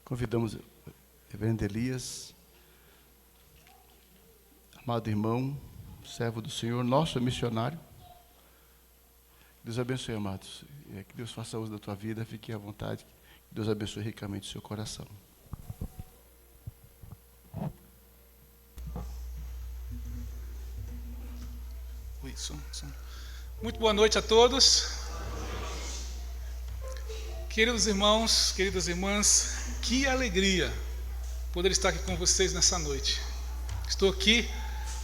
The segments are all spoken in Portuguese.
Convidamos o reverendo Elias, amado irmão, servo do Senhor, nosso missionário. Deus abençoe, amados. Que Deus faça uso da tua vida, fique à vontade. Que Deus abençoe ricamente o seu coração. Muito boa noite a todos. Queridos irmãos, queridas irmãs, que alegria poder estar aqui com vocês nessa noite. Estou aqui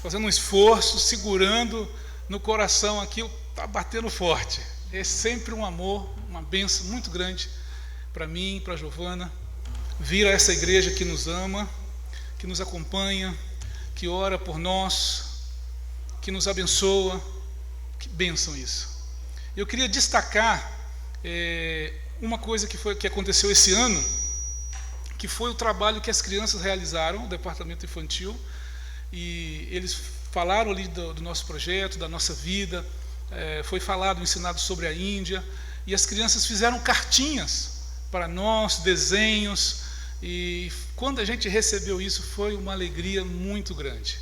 fazendo um esforço, segurando no coração aqui, está batendo forte. É sempre um amor, uma bênção muito grande para mim, para a Giovana, vir a essa igreja que nos ama, que nos acompanha, que ora por nós, que nos abençoa. Que bênção isso. Eu queria destacar uma coisa que aconteceu esse ano, que foi o trabalho que as crianças realizaram, o departamento infantil, e eles falaram ali do nosso projeto, da nossa vida, foi falado, ensinado sobre a Índia, e as crianças fizeram cartinhas para nós, desenhos, e quando a gente recebeu isso, foi uma alegria muito grande.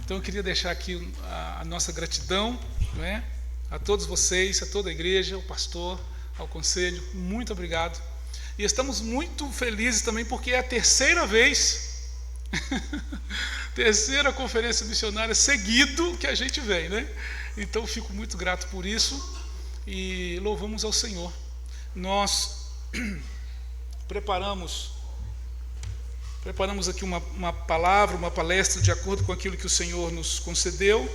Então eu queria deixar aqui a nossa gratidão, não é? A todos vocês, a toda a igreja, ao pastor, ao conselho, muito obrigado. E estamos muito felizes também porque é a terceira vez, terceira conferência missionária seguido que a gente vem, né? Então fico muito grato por isso e louvamos ao Senhor. Nós preparamos aqui uma palavra, uma palestra de acordo com aquilo que o Senhor nos concedeu,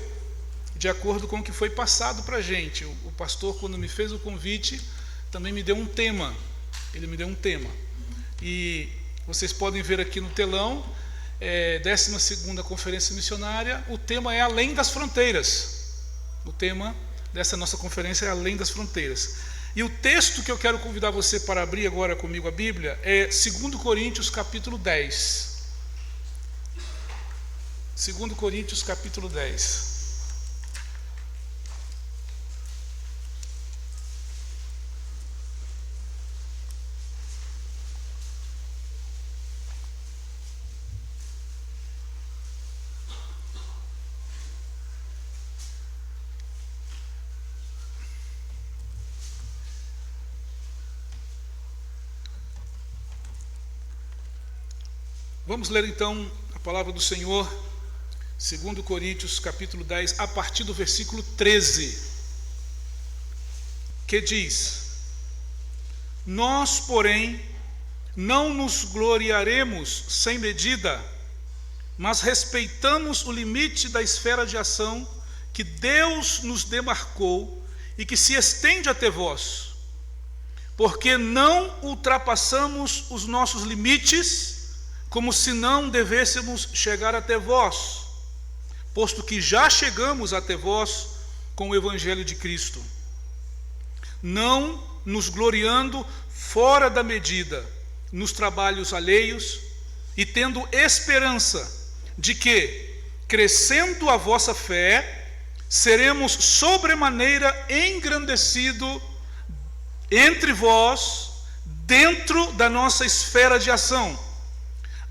de acordo com o que foi passado para a gente. O pastor, quando me fez o convite, também me deu um tema. Ele me deu um tema. E vocês podem ver aqui no telão, 12ª Conferência Missionária, o tema é Além das Fronteiras. O tema dessa nossa conferência é Além das Fronteiras. E o texto que eu quero convidar você para abrir agora comigo a Bíblia é 2 Coríntios capítulo 10. 2 Coríntios capítulo 10. Vamos ler então a palavra do Senhor, 2 Coríntios capítulo 10, a partir do versículo 13, que diz: Nós, porém, não nos gloriaremos sem medida, mas respeitamos o limite da esfera de ação que Deus nos demarcou e que se estende até vós, porque não ultrapassamos os nossos limites, como se não devêssemos chegar até vós, posto que já chegamos até vós com o Evangelho de Cristo, não nos gloriando fora da medida nos trabalhos alheios, e tendo esperança de que, crescendo a vossa fé, seremos sobremaneira engrandecido entre vós, dentro da nossa esfera de ação,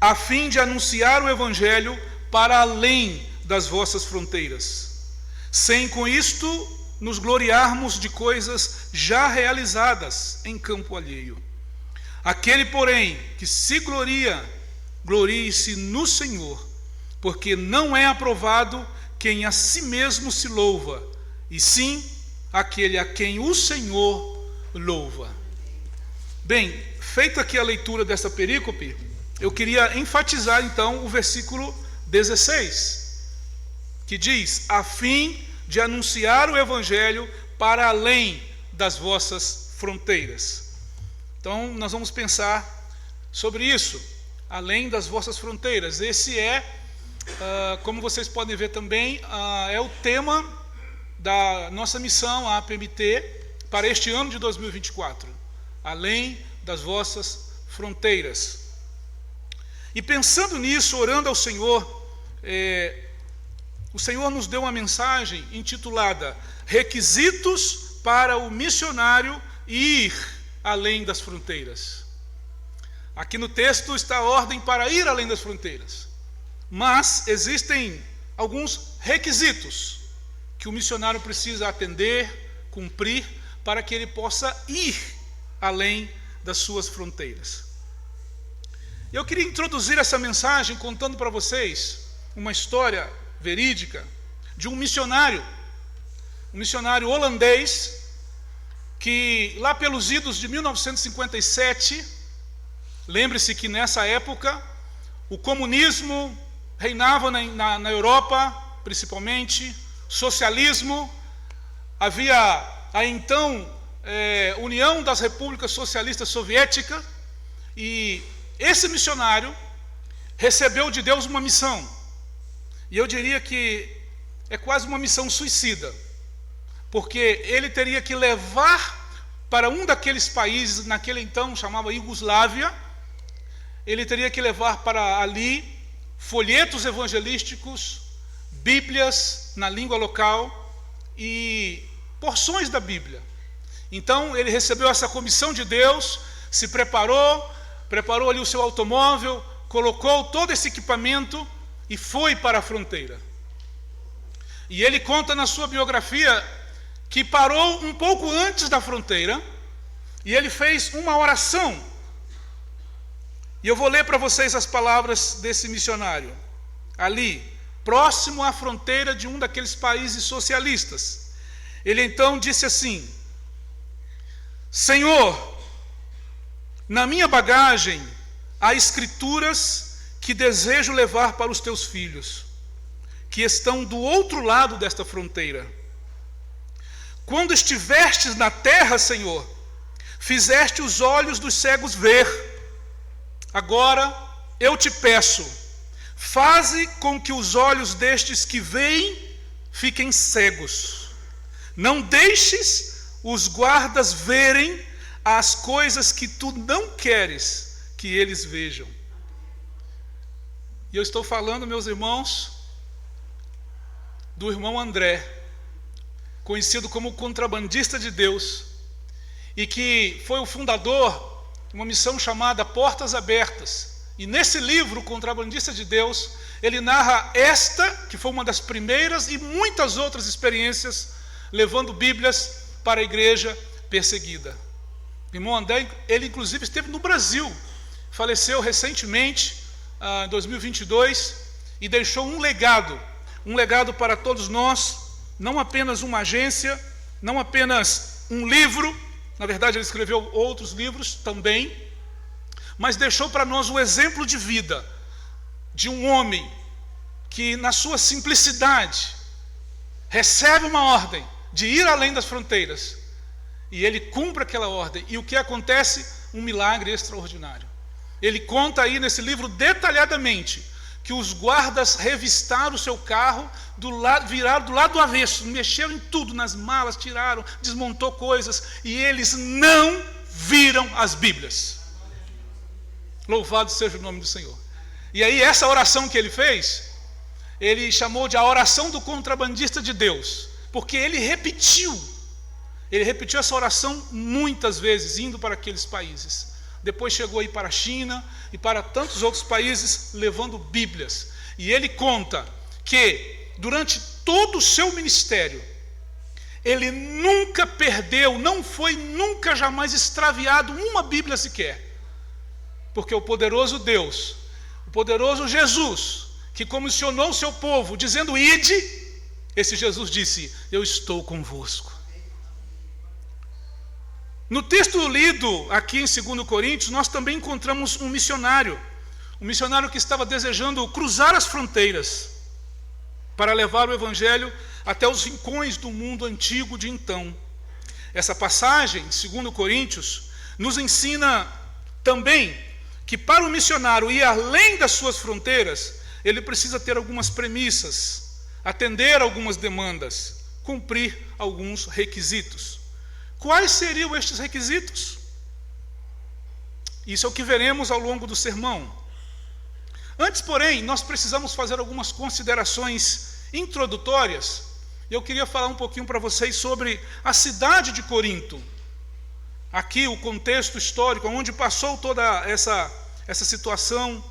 a fim de anunciar o Evangelho para além das vossas fronteiras, sem com isto nos gloriarmos de coisas já realizadas em campo alheio. Aquele, porém, que se gloria, glorie-se no Senhor, porque não é aprovado quem a si mesmo se louva, e sim aquele a quem o Senhor louva. Bem, feita aqui a leitura dessa perícope, eu queria enfatizar então o versículo 16, que diz: a fim de anunciar o Evangelho para além das vossas fronteiras. Então nós vamos pensar sobre isso, além das vossas fronteiras. Esse como vocês podem ver também, é o tema da nossa missão, a APMT, para este ano de 2024, além das vossas fronteiras. E pensando nisso, orando ao Senhor, o Senhor nos deu uma mensagem intitulada Requisitos para o missionário ir além das fronteiras. Aqui no texto está a ordem para ir além das fronteiras. Mas existem alguns requisitos que o missionário precisa atender, cumprir, para que ele possa ir além das suas fronteiras. Eu queria introduzir essa mensagem contando para vocês uma história verídica de um missionário holandês, que lá pelos idos de 1957, lembre-se que nessa época o comunismo reinava na Europa, principalmente, socialismo, havia a então União das Repúblicas Socialistas Soviéticas, e esse missionário recebeu de Deus uma missão, e eu diria que é quase uma missão suicida, porque ele teria que levar para um daqueles países, naquele então chamava Iugoslávia, ele teria que levar para ali folhetos evangelísticos, bíblias na língua local e porções da Bíblia. Então ele recebeu essa comissão de Deus, se preparou ali o seu automóvel, colocou todo esse equipamento e foi para a fronteira. E ele conta na sua biografia que parou um pouco antes da fronteira e ele fez uma oração. E eu vou ler para vocês as palavras desse missionário, ali, próximo à fronteira de um daqueles países socialistas. Ele então disse assim: Senhor, na minha bagagem há escrituras que desejo levar para os teus filhos, que estão do outro lado desta fronteira. Quando estivestes na terra, Senhor, fizeste os olhos dos cegos ver. Agora eu te peço, faze com que os olhos destes que veem fiquem cegos. Não deixes os guardas verem as coisas que tu não queres que eles vejam. E eu estou falando, meus irmãos, do irmão André, conhecido como contrabandista de Deus, e que foi o fundador de uma missão chamada Portas Abertas. E nesse livro, Contrabandista de Deus, ele narra esta, que foi uma das primeiras, e muitas outras experiências, levando Bíblias para a igreja perseguida. O irmão André, ele inclusive esteve no Brasil, faleceu recentemente, em 2022, e deixou um legado para todos nós, não apenas uma agência, não apenas um livro, na verdade ele escreveu outros livros também, mas deixou para nós o exemplo de vida de um homem que na sua simplicidade recebe uma ordem de ir além das fronteiras, e ele cumpre aquela ordem, e o que acontece? Um milagre extraordinário. Ele conta aí nesse livro detalhadamente que os guardas revistaram o seu carro, viraram do lado do avesso, mexeram em tudo, nas malas, tiraram, desmontou coisas, e eles não viram as Bíblias. Louvado seja o nome do Senhor. E aí essa oração que ele fez, ele chamou de a oração do contrabandista de Deus, porque ele repetiu essa oração muitas vezes, indo para aqueles países. Depois chegou aí para a China e para tantos outros países, levando Bíblias. E ele conta que durante todo o seu ministério, ele nunca perdeu, não foi nunca jamais extraviado uma Bíblia sequer. Porque o poderoso Deus, o poderoso Jesus, que comissionou o seu povo, dizendo ide, esse Jesus disse, eu estou convosco. No texto lido aqui em 2 Coríntios, nós também encontramos um missionário que estava desejando cruzar as fronteiras para levar o evangelho até os rincões do mundo antigo de então. Essa passagem, 2 Coríntios, nos ensina também que para o missionário ir além das suas fronteiras, ele precisa ter algumas premissas, atender algumas demandas, cumprir alguns requisitos. Quais seriam estes requisitos? Isso é o que veremos ao longo do sermão. Antes, porém, nós precisamos fazer algumas considerações introdutórias. Eu queria falar um pouquinho para vocês sobre a cidade de Corinto. Aqui o contexto histórico, onde passou toda essa situação.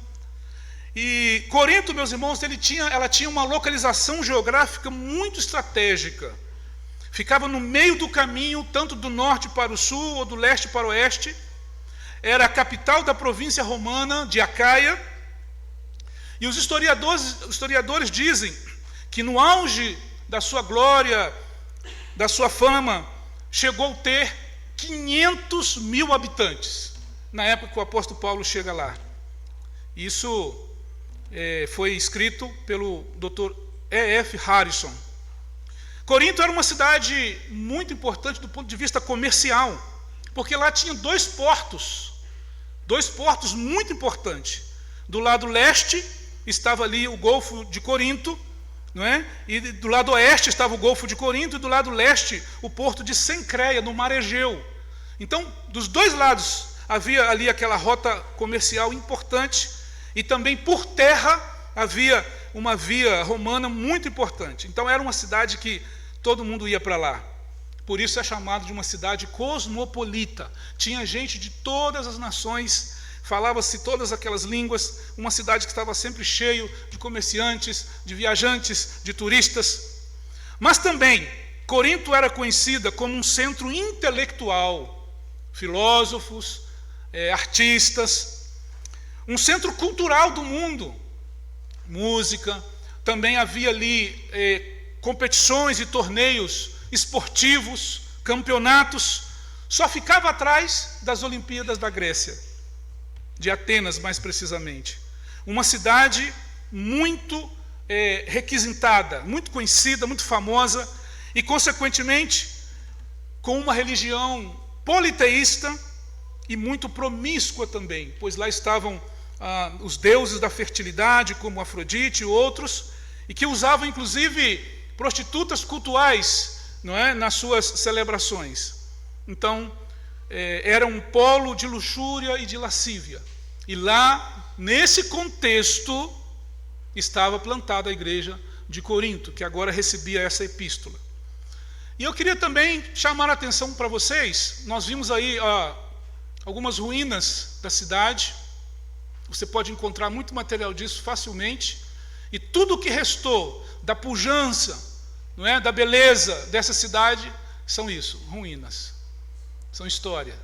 E Corinto, meus irmãos, ela tinha uma localização geográfica muito estratégica. Ficava no meio do caminho, tanto do norte para o sul ou do leste para o oeste. Era a capital da província romana de Acaia. E os historiadores dizem que no auge da sua glória, da sua fama, chegou a ter 500 mil habitantes, na época que o apóstolo Paulo chega lá. Isso foi escrito pelo Dr. E.F. Harrison. Corinto era uma cidade muito importante do ponto de vista comercial, porque lá tinha dois portos muito importantes. Do lado leste estava ali o Golfo de Corinto, não é? E do lado oeste estava o Golfo de Corinto, e do lado leste o porto de Cencreia, no Mar Egeu. Então, dos dois lados havia ali aquela rota comercial importante, e também por terra havia uma via romana muito importante. Então era uma cidade que todo mundo ia para lá. Por isso é chamado de uma cidade cosmopolita. Tinha gente de todas as nações, falava-se todas aquelas línguas, uma cidade que estava sempre cheio de comerciantes, de viajantes, de turistas. Mas também, Corinto era conhecida como um centro intelectual, filósofos, artistas, um centro cultural do mundo, música. Também havia ali competições e torneios esportivos, campeonatos. Só ficava atrás das Olimpíadas da Grécia, de Atenas mais precisamente. Uma cidade muito requisitada, muito conhecida, muito famosa, e consequentemente com uma religião politeísta e muito promíscua também, pois lá estavam os deuses da fertilidade, como Afrodite e outros, e que usavam inclusive prostitutas cultuais, não é, nas suas celebrações. Então, era um polo de luxúria e de lascívia. E lá, nesse contexto, estava plantada a igreja de Corinto, que agora recebia essa epístola. E eu queria também chamar a atenção para vocês. Nós vimos aí algumas ruínas da cidade. Você pode encontrar muito material disso facilmente. E tudo o que restou da pujança, não é, da beleza dessa cidade, são isso, ruínas. São história.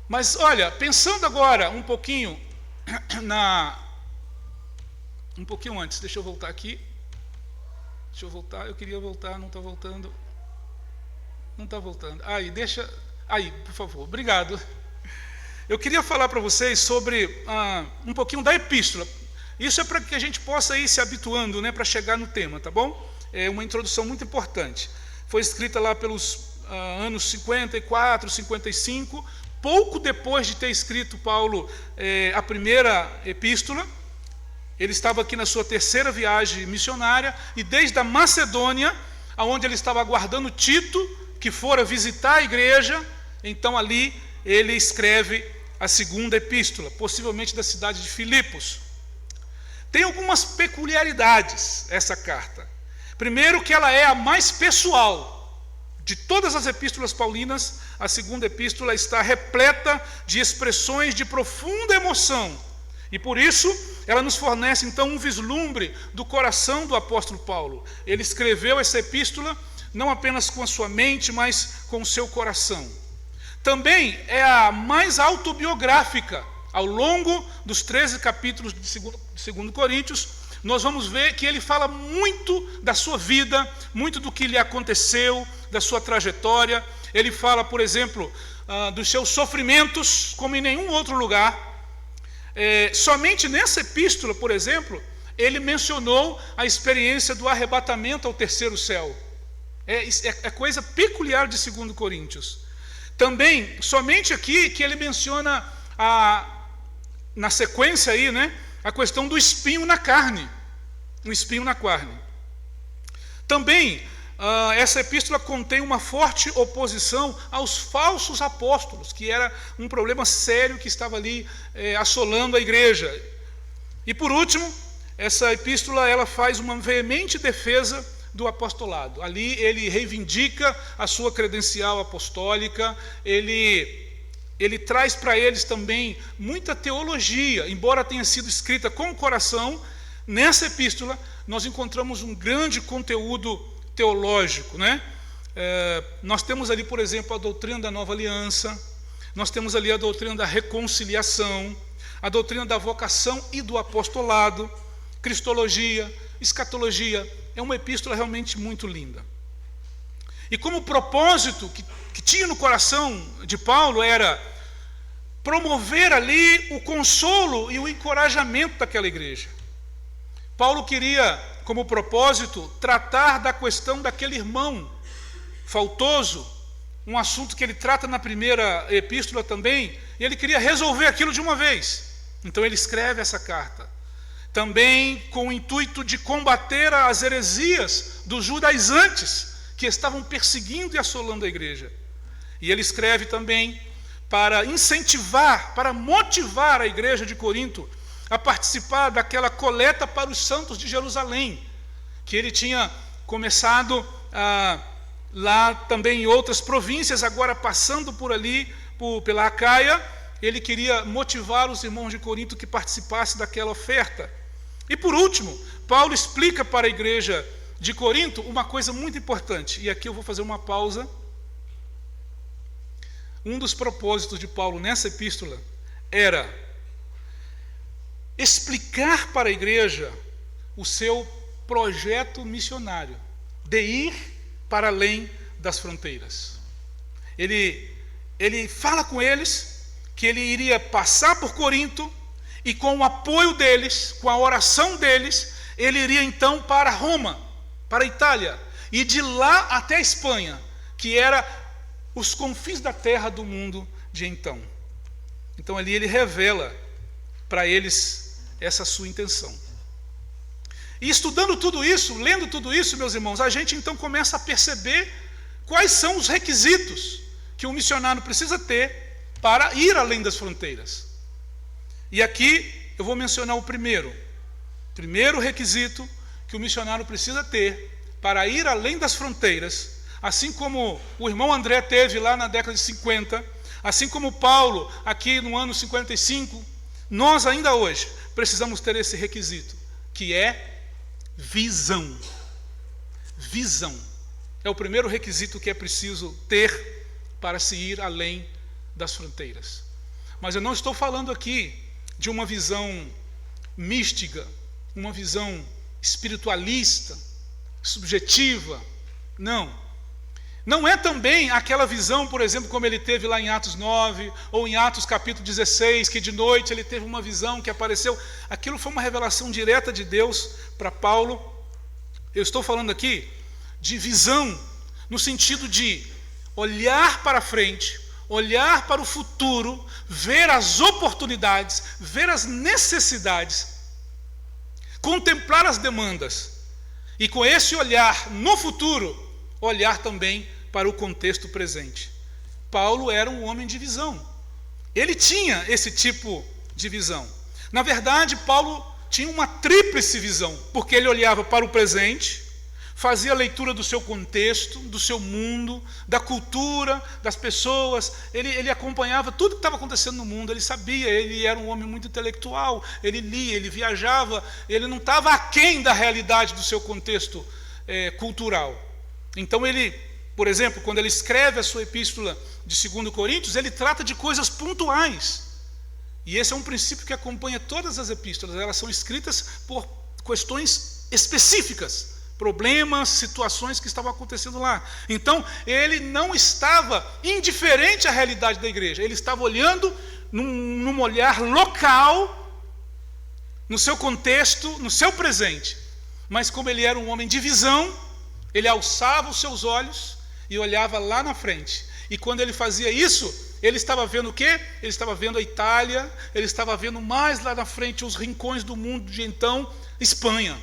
Mas olha, pensando agora um pouquinho antes, deixa eu voltar aqui. Eu queria voltar, não está voltando. Não está voltando. Aí, por favor, obrigado. Eu queria falar para vocês sobre um pouquinho da epístola. Isso é para que a gente possa ir se habituando, né, para chegar no tema, tá bom? É uma introdução muito importante. Foi escrita lá pelos anos 54, 55, pouco depois de ter escrito Paulo a primeira epístola. Ele estava aqui na sua terceira viagem missionária, e desde a Macedônia, onde ele estava aguardando Tito, que fora visitar a igreja, então ali ele escreve a segunda epístola, possivelmente da cidade de Filipos. Tem algumas peculiaridades essa carta. Primeiro, que ela é a mais pessoal. De todas as epístolas paulinas, a segunda epístola está repleta de expressões de profunda emoção. E por isso, ela nos fornece então um vislumbre do coração do apóstolo Paulo. Ele escreveu essa epístola não apenas com a sua mente, mas com o seu coração. Também é a mais autobiográfica. Ao longo dos 13 capítulos de 2 Coríntios, nós vamos ver que ele fala muito da sua vida, muito do que lhe aconteceu, da sua trajetória. Ele fala, por exemplo, dos seus sofrimentos, como em nenhum outro lugar. Somente nessa epístola, por exemplo, ele mencionou a experiência do arrebatamento ao terceiro céu. É coisa peculiar de 2 Coríntios. Também, somente aqui que ele menciona na sequência aí, né, a questão do espinho na carne. Um espinho na carne. Também, essa epístola contém uma forte oposição aos falsos apóstolos, que era um problema sério que estava ali assolando a igreja. E por último, essa epístola ela faz uma veemente defesa do apostolado. Ali ele reivindica a sua credencial apostólica, ele ele traz para eles também muita teologia, embora tenha sido escrita com o coração. Nessa epístola nós encontramos um grande conteúdo teológico, né? Nós temos ali, por exemplo, a doutrina da nova aliança, nós temos ali a doutrina da reconciliação, a doutrina da vocação e do apostolado, cristologia, escatologia. É uma epístola realmente muito linda. E como propósito que tinha no coração de Paulo era promover ali o consolo e o encorajamento daquela igreja. Paulo queria, como propósito, tratar da questão daquele irmão faltoso, um assunto que ele trata na primeira epístola também, e ele queria resolver aquilo de uma vez. Então ele escreve essa carta, também com o intuito de combater as heresias dos judaizantes, que estavam perseguindo e assolando a igreja. E ele escreve também para incentivar, para motivar a igreja de Corinto a participar daquela coleta para os santos de Jerusalém, que ele tinha começado lá também em outras províncias, agora passando por ali, pela Acaia. Ele queria motivar os irmãos de Corinto que participassem daquela oferta. E por último, Paulo explica para a igreja de Corinto uma coisa muito importante, e aqui eu vou fazer uma pausa. Um dos propósitos de Paulo nessa epístola era explicar para a igreja o seu projeto missionário, de ir para além das fronteiras. Ele fala com eles que ele iria passar por Corinto, e com o apoio deles, com a oração deles, ele iria então para Roma, para a Itália, e de lá até a Espanha, que era os confins da terra do mundo de então. Então ali ele revela para eles essa sua intenção. E estudando tudo isso, lendo tudo isso, meus irmãos, a gente então começa a perceber quais são os requisitos que um missionário precisa ter para ir além das fronteiras. E aqui eu vou mencionar o primeiro requisito que o missionário precisa ter para ir além das fronteiras, assim como o irmão André teve lá na década de 50, assim como Paulo aqui no ano 55, nós ainda hoje precisamos ter esse requisito, que é visão. Visão é o primeiro requisito que é preciso ter para se ir além das fronteiras. Mas eu não estou falando aqui de uma visão mística, uma visão espiritualista, subjetiva. Não é também aquela visão, por exemplo, como ele teve lá em Atos 9, ou em Atos capítulo 16, que de noite ele teve uma visão que apareceu. Aquilo foi uma revelação direta de Deus para Paulo. Eu estou falando aqui de visão, no sentido de olhar para frente, olhar para o futuro, ver as oportunidades, ver as necessidades, contemplar as demandas, e com esse olhar no futuro, olhar também para o contexto presente. Paulo era um homem de visão. Ele tinha esse tipo de visão. Na verdade, Paulo tinha uma tríplice visão, porque ele olhava para o presente, fazia a leitura do seu contexto, do seu mundo, da cultura, das pessoas. Ele acompanhava tudo que estava acontecendo no mundo, ele sabia, ele era um homem muito intelectual, ele lia, ele viajava, ele não estava aquém da realidade do seu contexto cultural. Então ele, por exemplo, quando ele escreve a sua epístola de 2 Coríntios, ele trata de coisas pontuais. E esse é um princípio que acompanha todas as epístolas. Elas são escritas por questões específicas, problemas, situações que estavam acontecendo lá. Então, ele não estava indiferente à realidade da igreja. Ele estava olhando num olhar local, no seu contexto, no seu presente. Mas como ele era um homem de visão, ele alçava os seus olhos e olhava lá na frente. E quando ele fazia isso, ele estava vendo o quê? Ele estava vendo a Itália, ele estava vendo mais lá na frente os rincões do mundo de então, Espanha.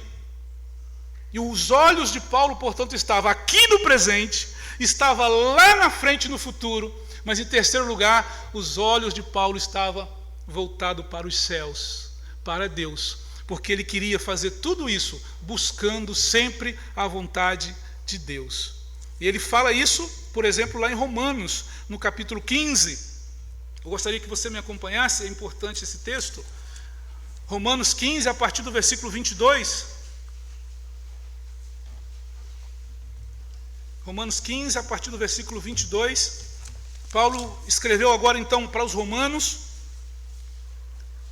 E os olhos de Paulo, portanto, estavam aqui no presente, estava lá na frente no futuro, mas em terceiro lugar, os olhos de Paulo estavam voltados para os céus, para Deus, porque ele queria fazer tudo isso buscando sempre a vontade de Deus. E ele fala isso, por exemplo, lá em Romanos, no capítulo 15, Eu gostaria que você me acompanhasse, é importante esse texto. Romanos 15, a partir do versículo 22. Romanos 15, a partir do versículo 22. Paulo escreveu agora então para os romanos,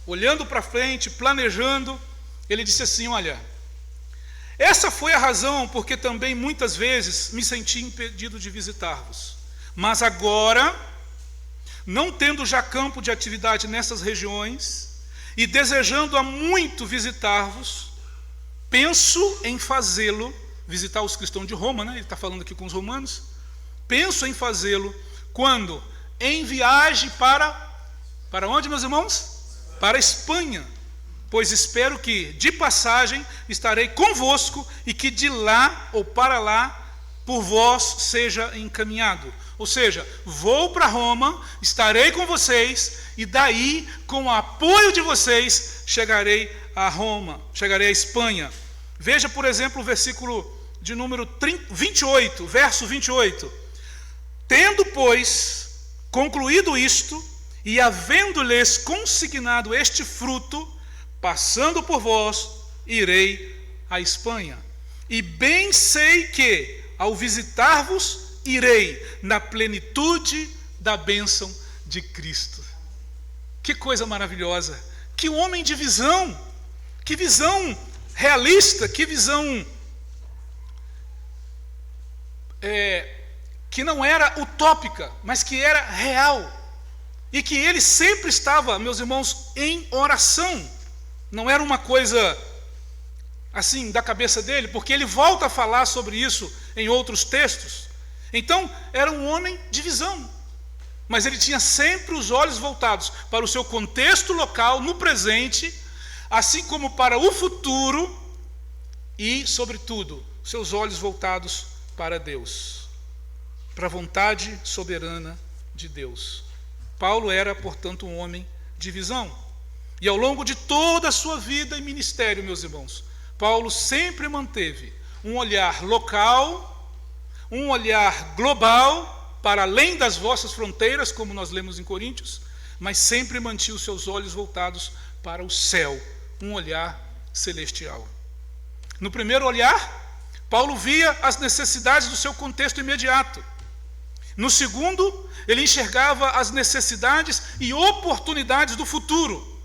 olhando para frente, planejando. Ele disse assim: olha, essa foi a razão porque também muitas vezes me senti impedido de visitar-vos. Mas agora, não tendo já campo de atividade nessas regiões, e desejando há muito visitar-vos, penso em fazê-lo, visitar os cristãos de Roma, né? Ele está falando aqui com os romanos. Penso em fazê-lo quando? Em viagem para onde, meus irmãos? Para a Espanha, pois espero que de passagem estarei convosco e que de lá ou para lá por vós seja encaminhado. Ou seja, vou para Roma, estarei com vocês e daí, com o apoio de vocês, chegarei a Roma, chegarei à Espanha. Veja, por exemplo, o versículo de número 28, verso 28. Tendo, pois, concluído isto, e havendo-lhes consignado este fruto, passando por vós, irei à Espanha. E bem sei que, ao visitar-vos, irei na plenitude da bênção de Cristo. Que coisa maravilhosa! Que homem de visão! Que visão realista! Que visão que não era utópica, mas que era real. E que ele sempre estava, meus irmãos, em oração. Não era uma coisa assim da cabeça dele, porque ele volta a falar sobre isso em outros textos. Então, era um homem de visão, mas ele tinha sempre os olhos voltados para o seu contexto local, no presente, assim como para o futuro e, sobretudo, seus olhos voltados para Deus, para a vontade soberana de Deus. Paulo era, portanto, um homem de visão. E ao longo de toda a sua vida e ministério, meus irmãos, Paulo sempre manteve um olhar local, um olhar global, para além das vossas fronteiras, como nós lemos em Coríntios, mas sempre mantinha os seus olhos voltados para o céu, um olhar celestial. No primeiro olhar, Paulo via as necessidades do seu contexto imediato. No segundo, ele enxergava as necessidades e oportunidades do futuro.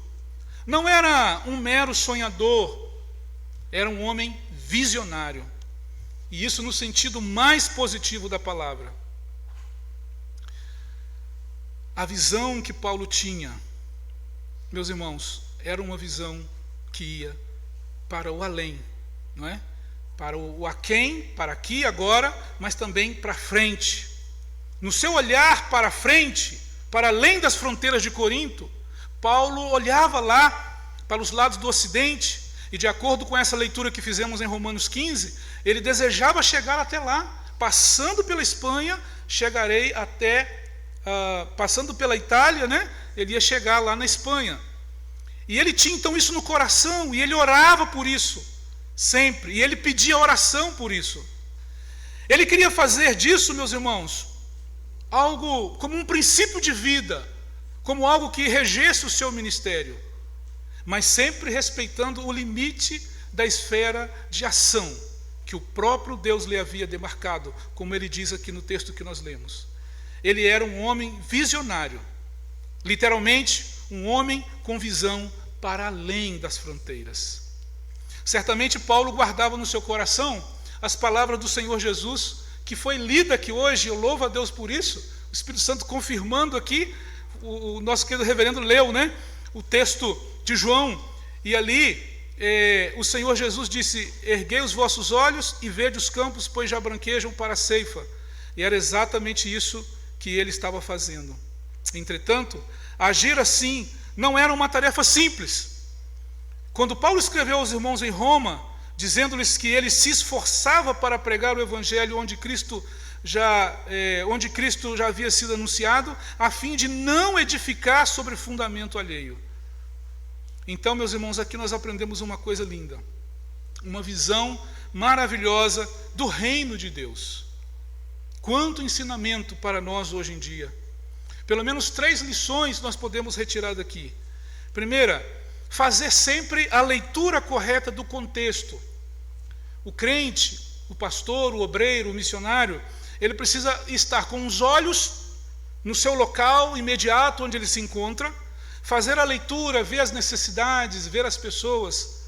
Não era um mero sonhador, era um homem visionário. E isso no sentido mais positivo da palavra. A visão que Paulo tinha, meus irmãos, era uma visão que ia para o além, não é? Para o aquém, para aqui e agora, mas também para frente. No seu olhar para frente, para além das fronteiras de Corinto, Paulo olhava lá para os lados do ocidente, e de acordo com essa leitura que fizemos em Romanos 15, ele desejava chegar até lá, passando pela Espanha, chegarei até, passando pela Itália, né? Ele ia chegar lá na Espanha. E ele tinha então isso no coração, e ele orava por isso, sempre, e ele pedia oração por isso. Ele queria fazer disso, meus irmãos, algo como um princípio de vida, como algo que regesse o seu ministério, mas sempre respeitando o limite da esfera de ação que o próprio Deus lhe havia demarcado, como ele diz aqui no texto que nós lemos. Ele era um homem visionário, literalmente um homem com visão para além das fronteiras. Certamente Paulo guardava no seu coração as palavras do Senhor Jesus, que foi lida aqui hoje, eu louvo a Deus por isso, o Espírito Santo confirmando aqui, o nosso querido reverendo leu, né, o texto de João, e ali o Senhor Jesus disse: erguei os vossos olhos e vede os campos, pois já branquejam para a ceifa. E era exatamente isso que ele estava fazendo. Entretanto, agir assim não era uma tarefa simples. Quando Paulo escreveu aos irmãos em Roma, dizendo-lhes que ele se esforçava para pregar o Evangelho onde Cristo já havia sido anunciado, a fim de não edificar sobre fundamento alheio. Então, meus irmãos, aqui nós aprendemos uma coisa linda, uma visão maravilhosa do reino de Deus. Quanto ensinamento para nós hoje em dia. Pelo menos 3 lições nós podemos retirar daqui. Primeira, fazer sempre a leitura correta do contexto. O crente, o pastor, o obreiro, o missionário, ele precisa estar com os olhos no seu local imediato onde ele se encontra, fazer a leitura, ver as necessidades, ver as pessoas,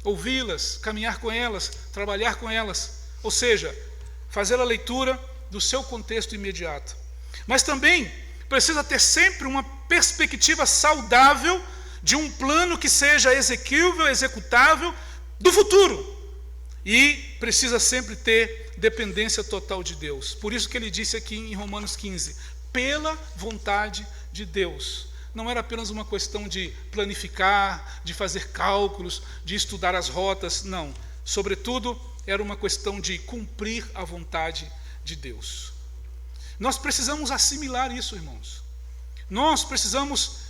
ouvi-las, caminhar com elas, trabalhar com elas. Ou seja, fazer a leitura do seu contexto imediato. Mas também precisa ter sempre uma perspectiva saudável de um plano que seja exequível, executável do futuro. E precisa sempre ter dependência total de Deus. Por isso que ele disse aqui em Romanos 15, pela vontade de Deus. Não era apenas uma questão de planificar, de fazer cálculos, de estudar as rotas, não. Sobretudo, era uma questão de cumprir a vontade de Deus. Nós precisamos assimilar isso, irmãos. Nós precisamos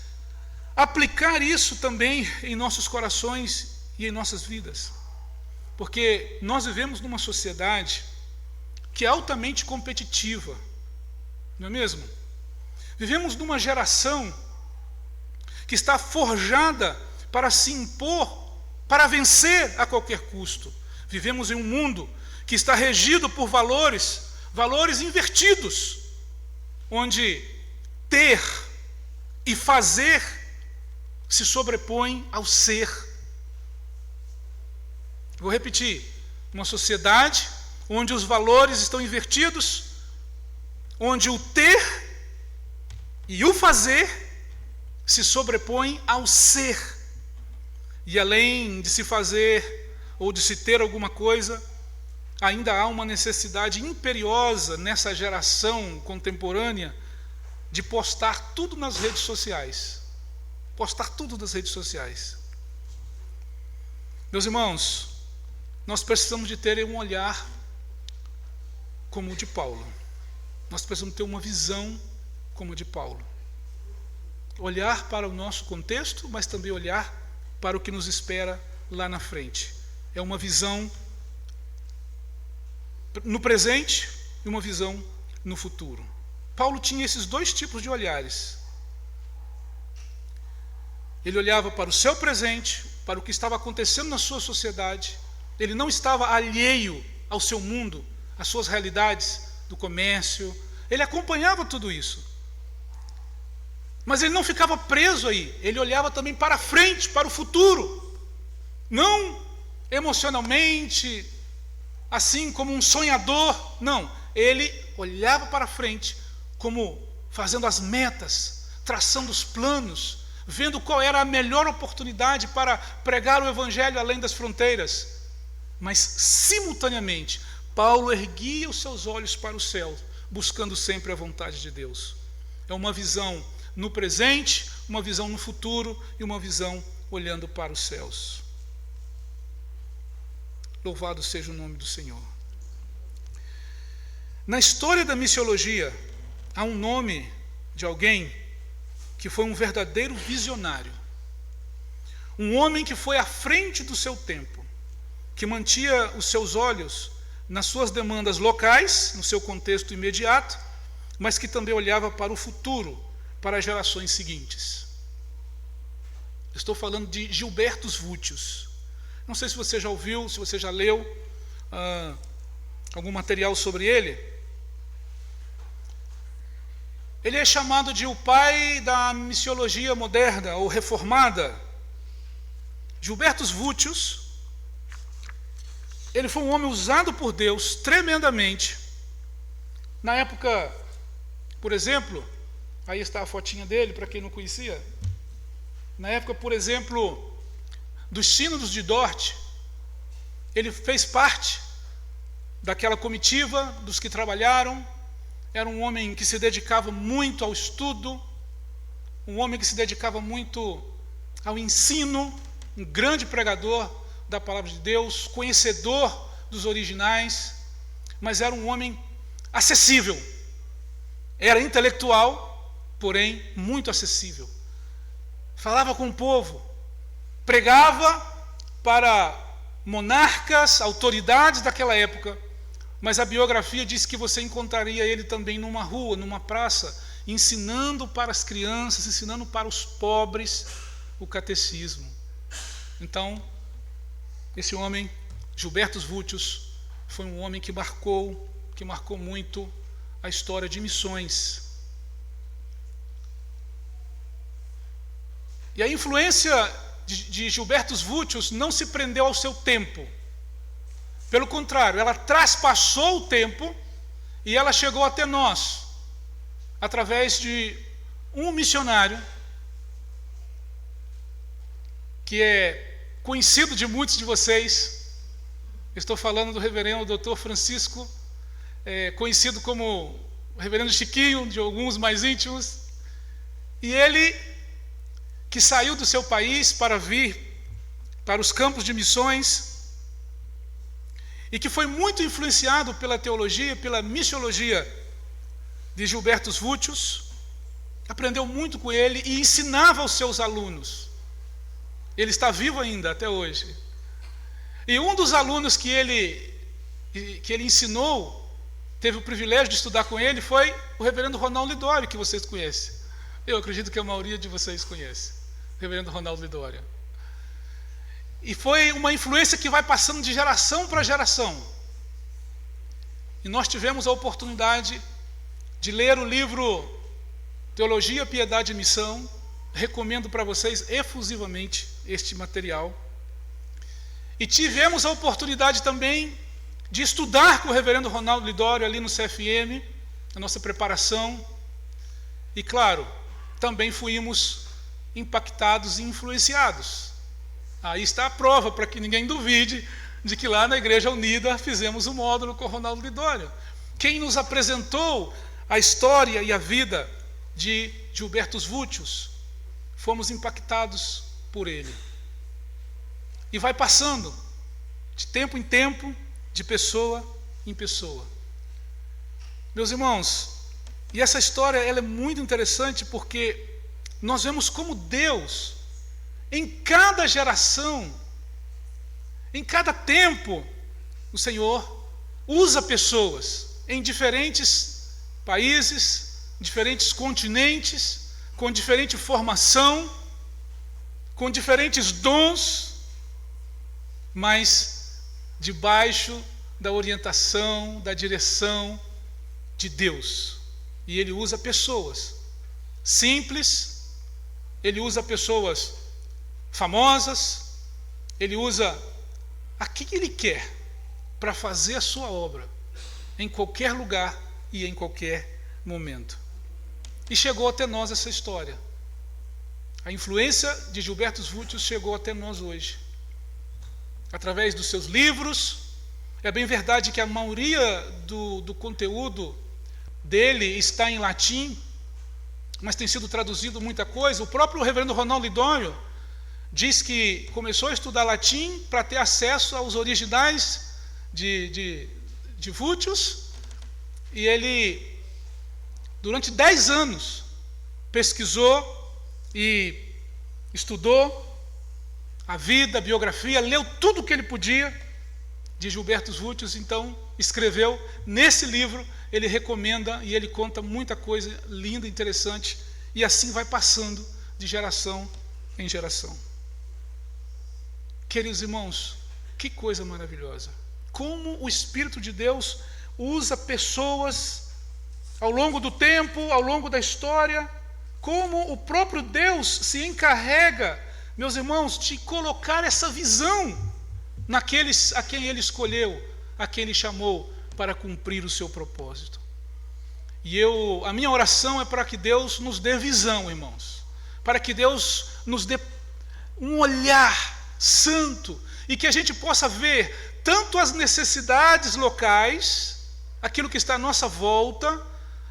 aplicar isso também em nossos corações e em nossas vidas. Porque nós vivemos numa sociedade que é altamente competitiva, não é mesmo? Vivemos numa geração que está forjada para se impor, para vencer a qualquer custo. Vivemos em um mundo que está regido por valores invertidos, onde ter e fazer se sobrepõem ao ser. Vou repetir, uma sociedade onde os valores estão invertidos, onde o ter e o fazer se sobrepõem ao ser. E além de se fazer ou de se ter alguma coisa, ainda há uma necessidade imperiosa nessa geração contemporânea de postar tudo nas redes sociais. Postar tudo nas redes sociais. Meus irmãos, nós precisamos de ter um olhar como o de Paulo. Nós precisamos ter uma visão como a de Paulo. Olhar para o nosso contexto, mas também olhar para o que nos espera lá na frente. É uma visão no presente e uma visão no futuro. Paulo tinha esses 2 tipos de olhares. Ele olhava para o seu presente, para o que estava acontecendo na sua sociedade. Ele não estava alheio ao seu mundo, às suas realidades do comércio. Ele acompanhava tudo isso. Mas ele não ficava preso aí. Ele olhava também para frente, para o futuro. Não emocionalmente, assim como um sonhador. Não, ele olhava para frente, como fazendo as metas, traçando os planos, vendo qual era a melhor oportunidade para pregar o evangelho além das fronteiras. Mas, simultaneamente, Paulo erguia os seus olhos para o céu, buscando sempre a vontade de Deus. É uma visão no presente, uma visão no futuro e uma visão olhando para os céus. Louvado seja o nome do Senhor. Na história da missiologia, há um nome de alguém que foi um verdadeiro visionário. Um homem que foi à frente do seu tempo, que mantinha os seus olhos nas suas demandas locais, no seu contexto imediato, mas que também olhava para o futuro, para as gerações seguintes. Estou falando de Gilbertus Vútius. Não sei se você já ouviu, se você já leu algum material sobre ele. Ele é chamado de o pai da missiologia moderna ou reformada. Gilbertus Vútius, ele foi um homem usado por Deus tremendamente. Na época, por exemplo, aí está a fotinha dele, para quem não conhecia. Na época, por exemplo, dos sínodos de Dort, ele fez parte daquela comitiva dos que trabalharam. Era um homem que se dedicava muito ao estudo, um homem que se dedicava muito ao ensino, um grande pregador da palavra de Deus, conhecedor dos originais, mas era um homem acessível. Era intelectual, porém muito acessível. Falava com o povo, pregava para monarcas, autoridades daquela época, mas a biografia diz que você encontraria ele também numa rua, numa praça, ensinando para as crianças, ensinando para os pobres o catecismo. Então, esse homem, Gilbertus Vultius, foi um homem que marcou muito a história de missões. E a influência de Gilbertus Vultius não se prendeu ao seu tempo. Pelo contrário, ela traspassou o tempo e ela chegou até nós, através de um missionário que é conhecido de muitos de vocês. Estou falando do reverendo Dr. Francisco, conhecido como o reverendo Chiquinho, de alguns mais íntimos. E ele, que saiu do seu país para vir para os campos de missões, e que foi muito influenciado pela teologia, pela missiologia de Gilbertus Vultius, aprendeu muito com ele e ensinava aos seus alunos. Ele está vivo ainda, até hoje. E um dos alunos que ele ensinou, teve o privilégio de estudar com ele, foi o reverendo Ronaldo Lidório, que vocês conhecem. Eu acredito que a maioria de vocês conhece, o reverendo Ronaldo Lidório. E foi uma influência que vai passando de geração para geração. E nós tivemos a oportunidade de ler o livro Teologia, Piedade e Missão. Recomendo para vocês efusivamente este material. E tivemos a oportunidade também de estudar com o reverendo Ronaldo Lidório ali no CFM, na nossa preparação. E claro, também fomos impactados e influenciados. Aí está a prova, para que ninguém duvide, de que lá na Igreja Unida fizemos um módulo com o Ronaldo Lidório. Quem nos apresentou a história e a vida de Gilbertus Vultius, fomos impactados por ele. E vai passando, de tempo em tempo, de pessoa em pessoa. Meus irmãos, e essa história ela é muito interessante porque nós vemos como Deus, em cada geração, em cada tempo, o Senhor usa pessoas em diferentes países, diferentes continentes, com diferente formação, com diferentes dons, mas debaixo da orientação, da direção de Deus. E Ele usa pessoas simples, Ele usa pessoas famosas, Ele usa a quem Ele quer para fazer a sua obra, em qualquer lugar e em qualquer momento. E chegou até nós essa história. A influência de Gilbertus Vultius chegou até nós hoje, através dos seus livros. É bem verdade que a maioria do conteúdo dele está em latim, mas tem sido traduzido muita coisa. O próprio reverendo Ronaldo Lidório diz que começou a estudar latim para ter acesso aos originais de Vultius, e ele, durante 10 anos, pesquisou e estudou a vida, a biografia, leu tudo o que ele podia de Gilbertus Vultius. Então escreveu nesse livro, ele recomenda e ele conta muita coisa linda, interessante, e assim vai passando de geração em geração. Queridos irmãos, que coisa maravilhosa! Como o Espírito de Deus usa pessoas ao longo do tempo, ao longo da história, como o próprio Deus se encarrega, meus irmãos, de colocar essa visão naqueles a quem Ele escolheu, a quem Ele chamou para cumprir o seu propósito. E a minha oração é para que Deus nos dê visão, irmãos, para que Deus nos dê um olhar santo e que a gente possa ver tanto as necessidades locais, aquilo que está à nossa volta,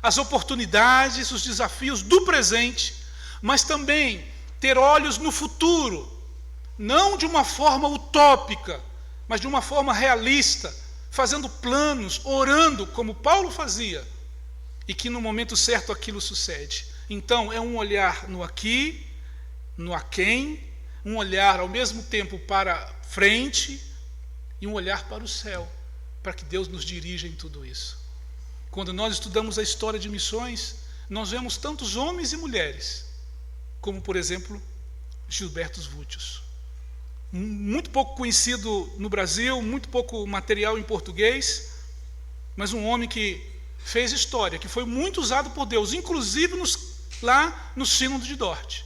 as oportunidades, os desafios do presente, mas também ter olhos no futuro, não de uma forma utópica, mas de uma forma realista, fazendo planos, orando como Paulo fazia, e que no momento certo aquilo sucede. Então é um olhar no aqui, no aquém, um olhar ao mesmo tempo para frente e um olhar para o céu, para que Deus nos dirija em tudo isso. Quando nós estudamos a história de missões, nós vemos tantos homens e mulheres, como, por exemplo, Gilberto Vútios. Muito pouco conhecido no Brasil, muito pouco material em português, mas um homem que fez história, que foi muito usado por Deus, inclusive lá no Sínodo de Dort.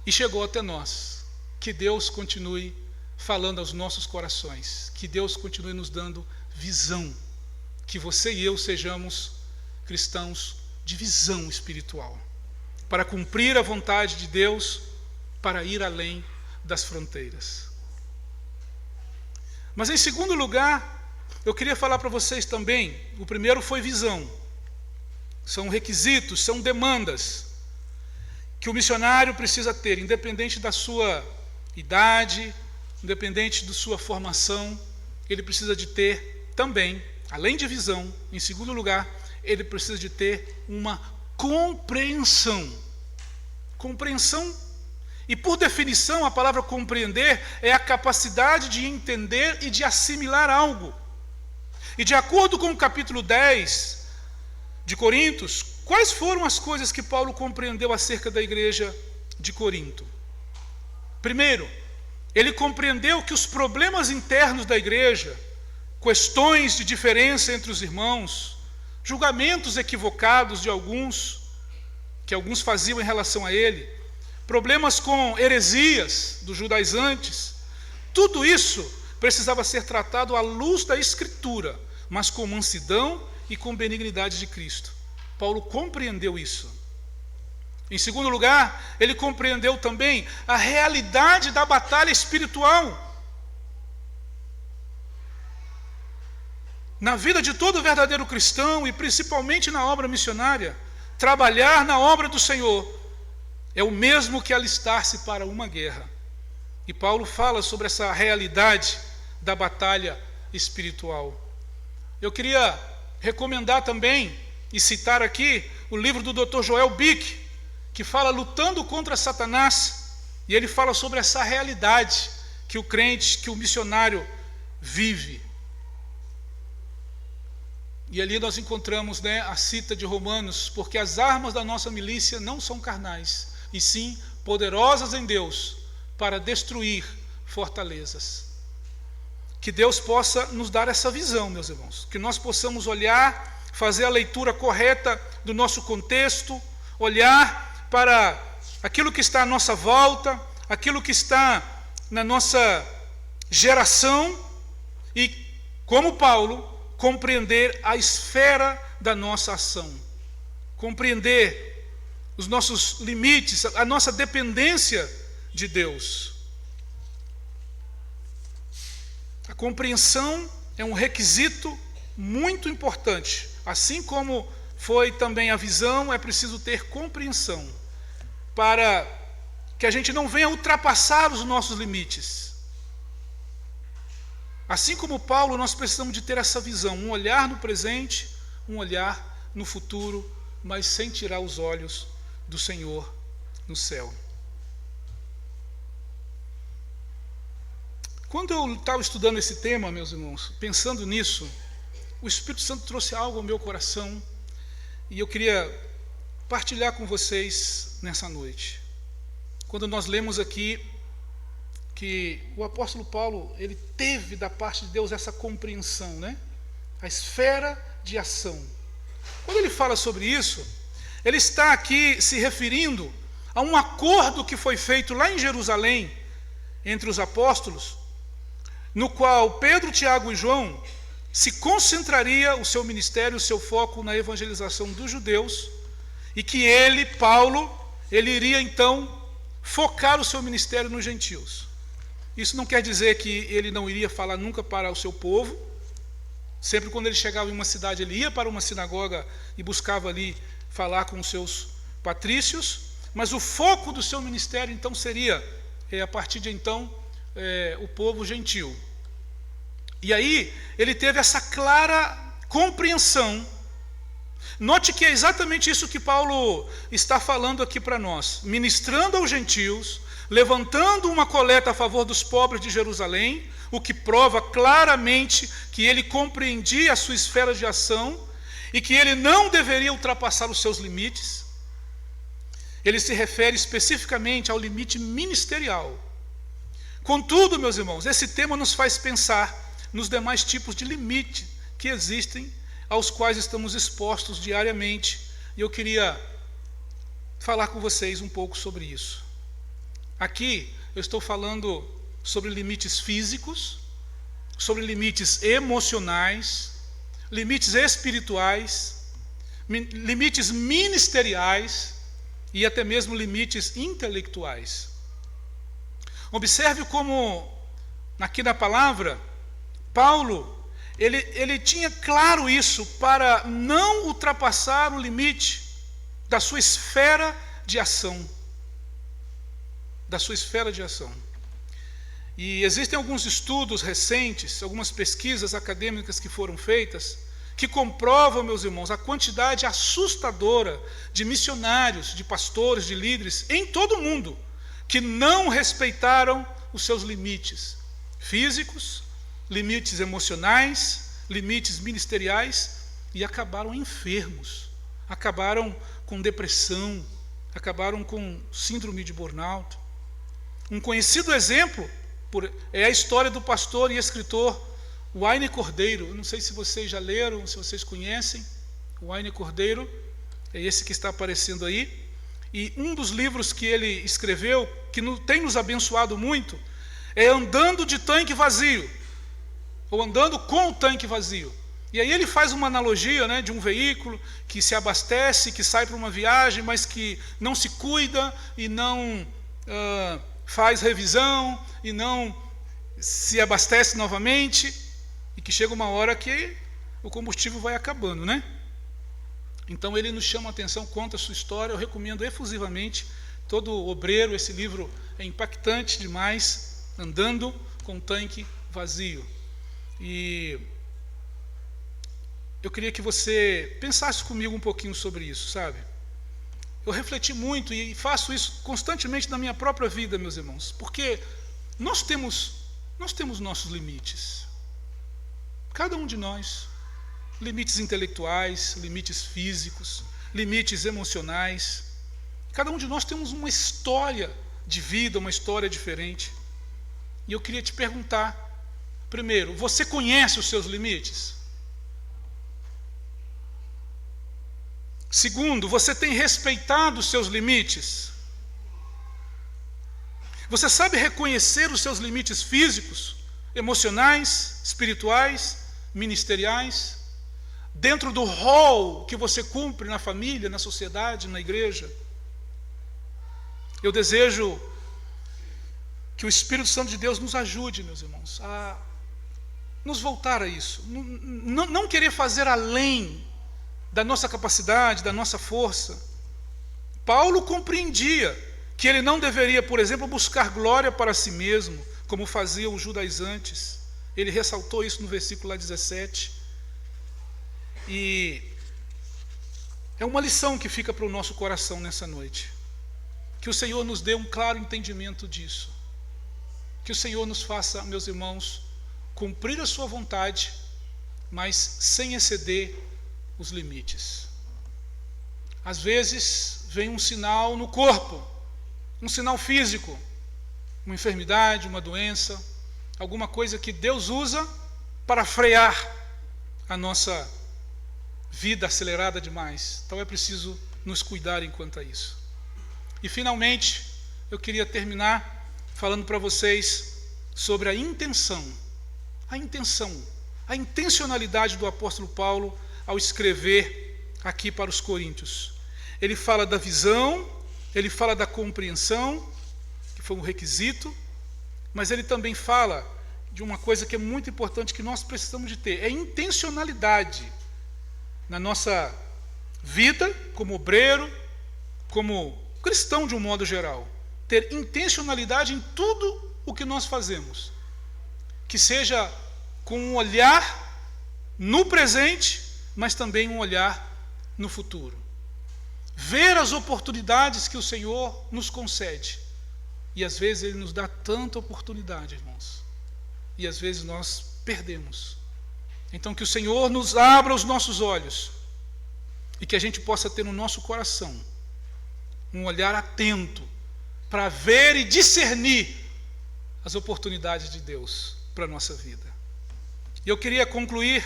E chegou até nós. Que Deus continue falando aos nossos corações, que Deus continue nos dando visão, que você e eu sejamos cristãos de visão espiritual, para cumprir a vontade de Deus, para ir além das fronteiras. Mas em segundo lugar, eu queria falar para vocês também, o primeiro foi visão. São requisitos, são demandas que o missionário precisa ter, independente da sua idade, independente da sua formação, ele precisa de ter também, além de visão, em segundo lugar, ele precisa de ter uma compreensão. Compreensão, e por definição, a palavra compreender é a capacidade de entender e de assimilar algo. E de acordo com o capítulo 10 de Coríntios, quais foram as coisas que Paulo compreendeu acerca da igreja de Corinto? Primeiro, ele compreendeu que os problemas internos da igreja, questões de diferença entre os irmãos, julgamentos equivocados de alguns, que alguns faziam em relação a ele, problemas com heresias dos judaizantes, tudo isso precisava ser tratado à luz da Escritura, mas com mansidão e com benignidade de Cristo. Paulo compreendeu isso. Em segundo lugar, ele compreendeu também a realidade da batalha espiritual. Na vida de todo verdadeiro cristão, e principalmente na obra missionária, trabalhar na obra do Senhor é o mesmo que alistar-se para uma guerra. E Paulo fala sobre essa realidade da batalha espiritual. Eu queria recomendar também e citar aqui o livro do Dr. Joel Bick, que fala Lutando contra Satanás, e ele fala sobre essa realidade que o crente, que o missionário vive. E ali nós encontramos, a cita de Romanos, porque as armas da nossa milícia não são carnais, e sim poderosas em Deus para destruir fortalezas. Que Deus possa nos dar essa visão, meus irmãos, que nós possamos olhar, fazer a leitura correta do nosso contexto, olhar para aquilo que está à nossa volta, aquilo que está na nossa geração e, como Paulo, compreender a esfera da nossa ação, compreender os nossos limites, a nossa dependência de Deus. A compreensão é um requisito muito importante. Assim como foi também a visão, é preciso ter compreensão para que a gente não venha ultrapassar os nossos limites. Assim como Paulo, nós precisamos de ter essa visão, um olhar no presente, um olhar no futuro, mas sem tirar os olhos do Senhor no céu. Quando eu estava estudando esse tema, meus irmãos, pensando nisso, o Espírito Santo trouxe algo ao meu coração e eu queria partilhar com vocês nessa noite. Quando nós lemos aqui que o apóstolo Paulo, ele teve da parte de Deus essa compreensão, a esfera de ação. Quando ele fala sobre isso, ele está aqui se referindo a um acordo que foi feito lá em Jerusalém, entre os apóstolos, no qual Pedro, Tiago e João se concentraria o seu ministério, o seu foco na evangelização dos judeus, e que ele, Paulo, ele iria então focar o seu ministério nos gentios. Isso não quer dizer que ele não iria falar nunca para o seu povo. Sempre quando ele chegava em uma cidade, ele ia para uma sinagoga e buscava ali falar com os seus patrícios, mas o foco do seu ministério então seria, a partir de então, o povo gentil. E aí, ele teve essa clara compreensão. Note que é exatamente isso que Paulo está falando aqui para nós, ministrando aos gentios, levantando uma coleta a favor dos pobres de Jerusalém, o que prova claramente que ele compreendia a sua esfera de ação, e que ele não deveria ultrapassar os seus limites, ele se refere especificamente ao limite ministerial. Contudo, meus irmãos, esse tema nos faz pensar nos demais tipos de limite que existem, aos quais estamos expostos diariamente, e eu queria falar com vocês um pouco sobre isso. Aqui eu estou falando sobre limites físicos, sobre limites emocionais, limites espirituais, limites ministeriais e até mesmo limites intelectuais. Observe como, aqui na palavra, Paulo, ele tinha claro isso para não ultrapassar o limite da sua esfera de ação. Da sua esfera de ação. E existem alguns estudos recentes, algumas pesquisas acadêmicas que foram feitas, que comprovam, meus irmãos, a quantidade assustadora de missionários, de pastores, de líderes em todo o mundo, que não respeitaram os seus limites físicos, limites emocionais, limites ministeriais, e acabaram enfermos, acabaram com depressão, acabaram com síndrome de burnout. Um conhecido exemplo é a história do pastor e escritor Wayne Cordeiro. Eu não sei se vocês já leram, se vocês conhecem. O Wayne Cordeiro é esse que está aparecendo aí. E um dos livros que ele escreveu, que tem nos abençoado muito, é Andando de Tanque Vazio, ou Andando com o Tanque Vazio. E aí ele faz uma analogia, né, de um veículo que se abastece, que sai para uma viagem, mas que não se cuida e não faz revisão e não se abastece novamente, e que chega uma hora que o combustível vai acabando, né? Então ele nos chama a atenção, conta a sua história. Eu recomendo efusivamente todo obreiro, esse livro é impactante demais, Andando com o Tanque Vazio. E eu queria que você pensasse comigo um pouquinho sobre isso, sabe? Eu refleti muito e faço isso constantemente na minha própria vida, meus irmãos, porque nós temos nossos limites. Cada um de nós. Limites intelectuais, limites físicos, limites emocionais. Cada um de nós temos uma história de vida, uma história diferente. E eu queria te perguntar, primeiro, você conhece os seus limites? Segundo, você tem respeitado os seus limites? Você sabe reconhecer os seus limites físicos, emocionais, espirituais, ministeriais, dentro do rol que você cumpre na família, na sociedade, na igreja? Eu desejo que o Espírito Santo de Deus nos ajude, meus irmãos, a nos voltar a isso. Não querer fazer além da nossa capacidade, da nossa força. Paulo compreendia que ele não deveria, por exemplo, buscar glória para si mesmo, como faziam os judaizantes. Ele ressaltou isso no versículo lá 17. E é uma lição que fica para o nosso coração nessa noite. Que o Senhor nos dê um claro entendimento disso. Que o Senhor nos faça, meus irmãos, cumprir a sua vontade, mas sem exceder os limites. Às vezes vem um sinal no corpo, um sinal físico, uma enfermidade, uma doença, alguma coisa que Deus usa para frear a nossa vida acelerada demais. Então é preciso nos cuidar enquanto a isso. E finalmente, eu queria terminar falando para vocês sobre a intencionalidade do apóstolo Paulo ao escrever aqui para os coríntios. Ele fala da visão, ele fala da compreensão, que foi um requisito, mas ele também fala de uma coisa que é muito importante, que nós precisamos de ter, é intencionalidade na nossa vida, como obreiro, como cristão de um modo geral. Ter intencionalidade em tudo o que nós fazemos, que seja com um olhar no presente, mas também um olhar no futuro. Ver as oportunidades que o Senhor nos concede. E às vezes Ele nos dá tanta oportunidade, irmãos. E às vezes nós perdemos. Então que o Senhor nos abra os nossos olhos e que a gente possa ter no nosso coração um olhar atento para ver e discernir as oportunidades de Deus para a nossa vida. E eu queria concluir.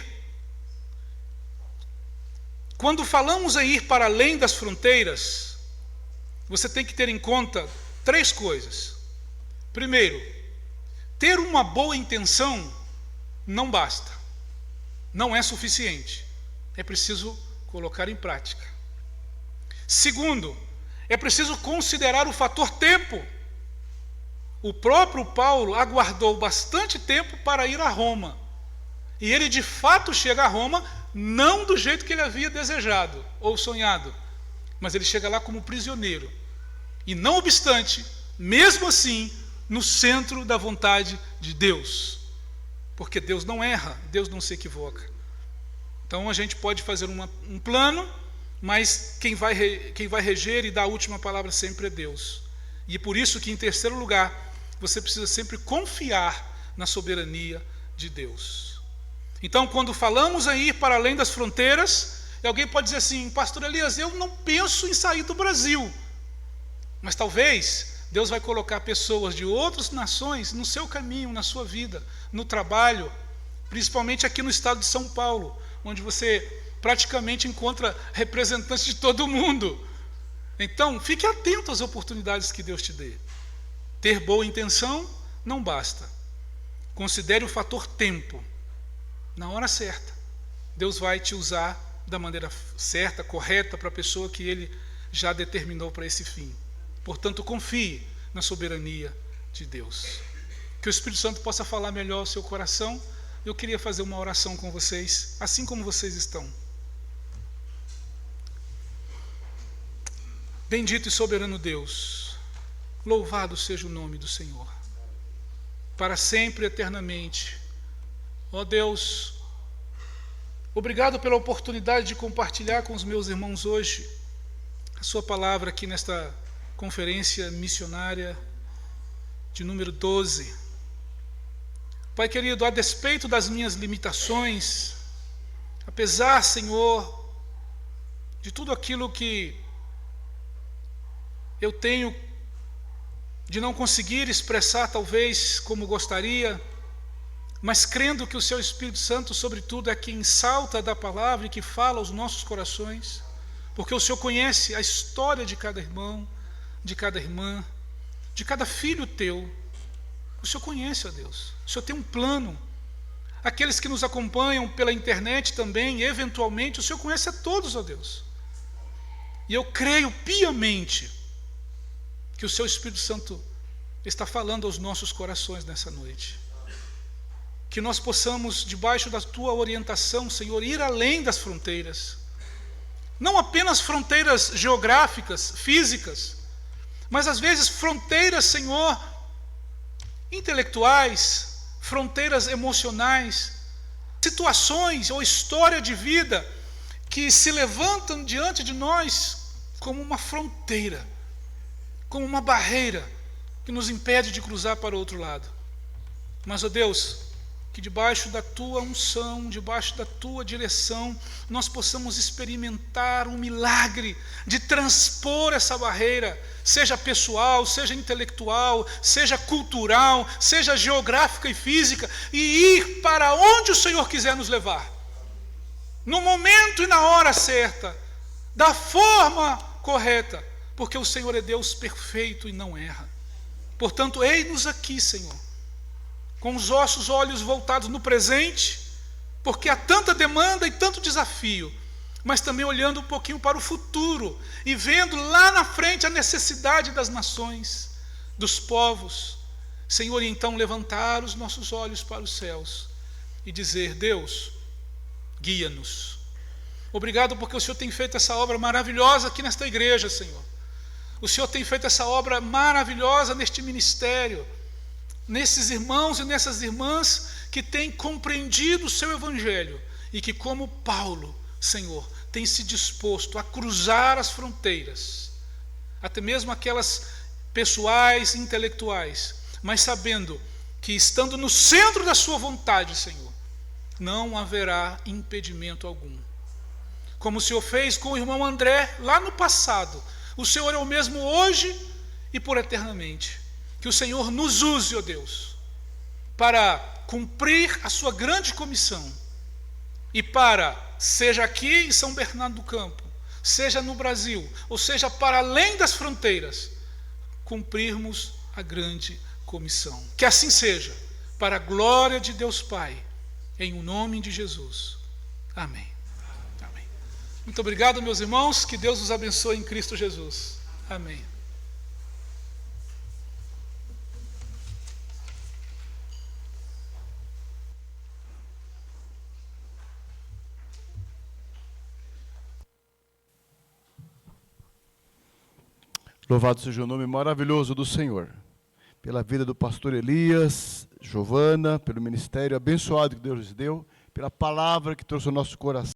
Quando falamos em ir para além das fronteiras, você tem que ter em conta 3 coisas. Primeiro, ter uma boa intenção não basta, não é suficiente, é preciso colocar em prática. Segundo, é preciso considerar o fator tempo. O próprio Paulo aguardou bastante tempo para ir a Roma, e ele de fato chega a Roma não do jeito que ele havia desejado ou sonhado, mas ele chega lá como prisioneiro, e não obstante, mesmo assim, no centro da vontade de Deus, porque Deus não erra, Deus não se equivoca. Então a gente pode fazer um plano, mas quem vai reger e dar a última palavra sempre é Deus. E é por isso que, em terceiro lugar, você precisa sempre confiar na soberania de Deus. Então, quando falamos em ir para além das fronteiras, alguém pode dizer assim: pastor Elias, eu não penso em sair do Brasil. Mas talvez Deus vai colocar pessoas de outras nações no seu caminho, na sua vida, no trabalho, principalmente aqui no estado de São Paulo, onde você praticamente encontra representantes de todo o mundo. Então, fique atento às oportunidades que Deus te dê. Ter boa intenção não basta. Considere o fator tempo. Na hora certa, Deus vai te usar da maneira certa, correta, para a pessoa que Ele já determinou para esse fim. Portanto, confie na soberania de Deus. Que o Espírito Santo possa falar melhor ao seu coração. Eu queria fazer uma oração com vocês, assim como vocês estão. Bendito e soberano Deus, louvado seja o nome do Senhor, para sempre e eternamente. Ó Deus, obrigado pela oportunidade de compartilhar com os meus irmãos hoje a sua palavra aqui nesta conferência missionária de número 12. Pai querido, a despeito das minhas limitações, apesar, Senhor, de tudo aquilo que eu tenho de não conseguir expressar talvez como gostaria, mas crendo que o Seu Espírito Santo, sobretudo, é quem salta da palavra e que fala aos nossos corações, porque o Senhor conhece a história de cada irmão, de cada irmã, de cada filho Teu. O Senhor conhece, ó Deus. O Senhor tem um plano. Aqueles que nos acompanham pela internet também, eventualmente, o Senhor conhece a todos, ó Deus. E eu creio piamente que o Seu Espírito Santo está falando aos nossos corações nessa noite. Que nós possamos, debaixo da Tua orientação, Senhor, ir além das fronteiras. Não apenas fronteiras geográficas, físicas, mas às vezes fronteiras, Senhor, intelectuais, fronteiras emocionais, situações ou história de vida que se levantam diante de nós como uma fronteira, como uma barreira que nos impede de cruzar para o outro lado. Mas, ó Deus, que debaixo da Tua unção, debaixo da Tua direção, nós possamos experimentar um milagre de transpor essa barreira, seja pessoal, seja intelectual, seja cultural, seja geográfica e física, e ir para onde o Senhor quiser nos levar, no momento e na hora certa, da forma correta, porque o Senhor é Deus perfeito e não erra. Portanto, eis-nos aqui, Senhor, com os nossos olhos voltados no presente, porque há tanta demanda e tanto desafio, mas também olhando um pouquinho para o futuro e vendo lá na frente a necessidade das nações, dos povos. Senhor, e então levantar os nossos olhos para os céus e dizer: Deus, guia-nos. Obrigado porque o Senhor tem feito essa obra maravilhosa aqui nesta igreja, Senhor. O Senhor tem feito essa obra maravilhosa neste ministério, nesses irmãos e nessas irmãs que têm compreendido o Seu Evangelho e que, como Paulo, Senhor, tem se disposto a cruzar as fronteiras, até mesmo aquelas pessoais, intelectuais, mas sabendo que, estando no centro da Sua vontade, Senhor, não haverá impedimento algum. como o Senhor fez com o irmão André lá no passado. O Senhor é o mesmo hoje e por eternamente. Que o Senhor nos use, ó Deus, para cumprir a sua grande comissão e para, seja aqui em São Bernardo do Campo, seja no Brasil, ou seja para além das fronteiras, cumprirmos a grande comissão. Que assim seja, para a glória de Deus Pai, em o nome de Jesus. Amém. Amém. Muito obrigado, meus irmãos, que Deus os abençoe em Cristo Jesus. Amém. Louvado seja o nome maravilhoso do Senhor, pela vida do pastor Elias, Giovana, pelo ministério abençoado que Deus lhes deu, pela palavra que trouxe ao nosso coração.